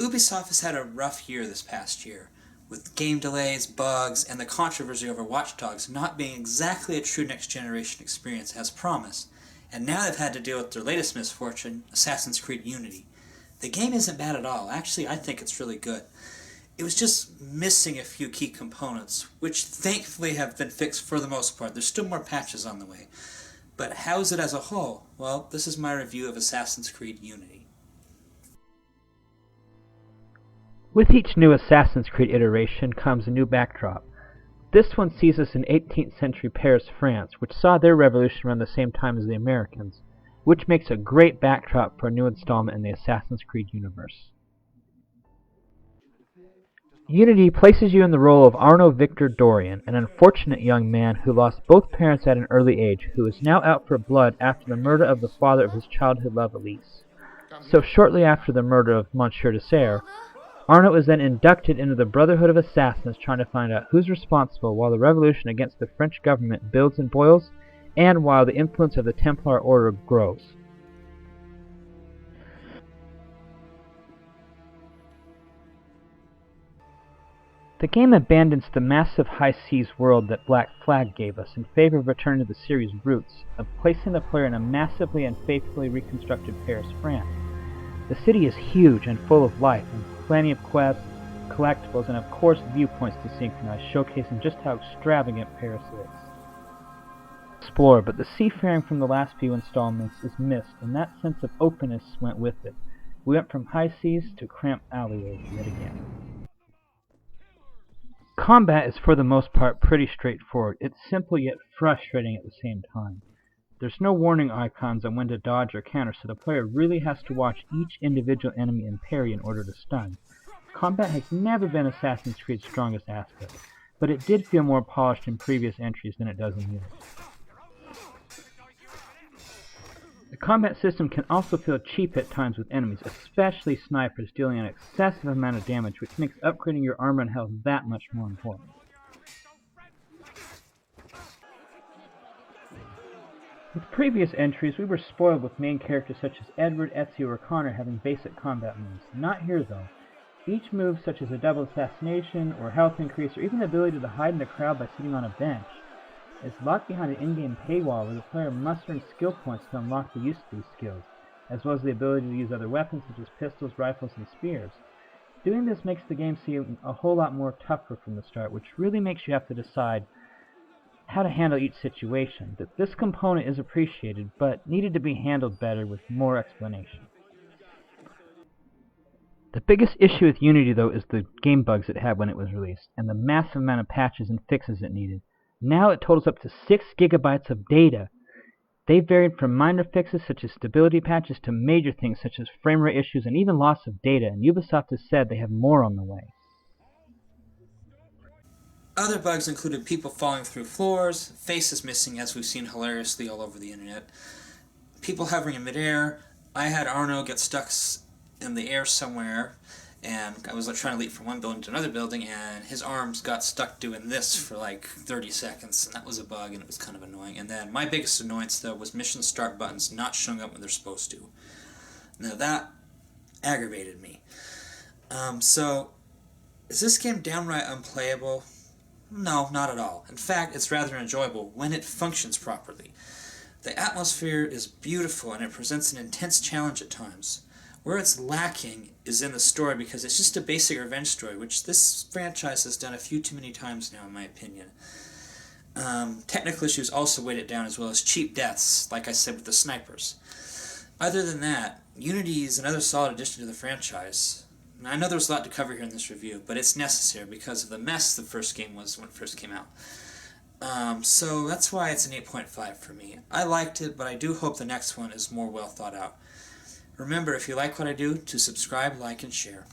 Ubisoft has had a rough year this past year, with game delays, bugs, and the controversy over Watch Dogs not being exactly a true next-generation experience as promised, and now they've had to deal with their latest misfortune, Assassin's Creed Unity. The game isn't bad at all. Actually, I think it's really good. It was just missing a few key components, which thankfully have been fixed for the most part. There's still more patches on the way. But how's it as a whole? Well, this is my review of Assassin's Creed Unity. With each new Assassin's Creed iteration comes a new backdrop. This one sees us in 18th century Paris, France, which saw their revolution around the same time as the Americans, which makes a great backdrop for a new installment in the Assassin's Creed universe. Unity places you in the role of Arno Victor Dorian, an unfortunate young man who lost both parents at an early age, who is now out for blood after the murder of the father of his childhood love, Elise. So shortly after the murder of Monsieur de Serre, Arno is then inducted into the Brotherhood of Assassins, trying to find out who's responsible while the revolution against the French government builds and boils, and while the influence of the Templar Order grows. The game abandons the massive high seas world that Black Flag gave us in favor of returning to the series' roots, of placing the player in a massively and faithfully reconstructed Paris, France. The city is huge and full of life, and plenty of quests, collectibles, and of course viewpoints to synchronize, showcasing just how extravagant Paris is. Explore, but the seafaring from the last few installments is missed, and that sense of openness went with it. We went from high seas to cramped alleyways yet again. Combat is for the most part pretty straightforward. It's simple yet frustrating at the same time. There's no warning icons on when to dodge or counter, so the player really has to watch each individual enemy and parry in order to stun. Combat has never been Assassin's Creed's strongest aspect, but it did feel more polished in previous entries than it does in Unity. The combat system can also feel cheap at times with enemies, especially snipers, dealing an excessive amount of damage, which makes upgrading your armor and health that much more important. With previous entries, we were spoiled with main characters such as Edward, Ezio, or Connor having basic combat moves. Not here, though. Each move, such as a double assassination, or health increase, or even the ability to hide in the crowd by sitting on a bench, is locked behind an in-game paywall where the player must earn skill points to unlock the use of these skills, as well as the ability to use other weapons such as pistols, rifles, and spears. Doing this makes the game seem a whole lot more tougher from the start, which really makes you have to decide how to handle each situation. That this component is appreciated, but needed to be handled better with more explanation. The biggest issue with Unity, though, is the game bugs it had when it was released, and the massive amount of patches and fixes it needed. Now it totals up to 6 gigabytes of data. They varied from minor fixes such as stability patches to major things such as frame rate issues and even loss of data, and Ubisoft has said they have more on the way. Other bugs included people falling through floors, faces missing as we've seen hilariously all over the internet, people hovering in midair. I had Arno get stuck in the air somewhere, and I was trying to leap from one building to another building, and his arms got stuck doing this for like 30 seconds, and that was a bug, and it was kind of annoying. And then my biggest annoyance, though, was mission start buttons not showing up when they're supposed to. Now that aggravated me. So, is this game downright unplayable? No, not at all. In fact, it's rather enjoyable when it functions properly. The atmosphere is beautiful, and it presents an intense challenge at times. Where it's lacking is in the story, because it's just a basic revenge story, which this franchise has done a few too many times now, in my opinion. Technical issues also weighed it down, as well as cheap deaths, like I said with the snipers. Other than that, Unity is another solid addition to the franchise. And I know there's a lot to cover here in this review, but it's necessary because of the mess the first game was when it first came out. So that's why it's an 8.5 for me. I liked it, but I do hope the next one is more well thought out. Remember, if you like what I do, to subscribe, like, and share.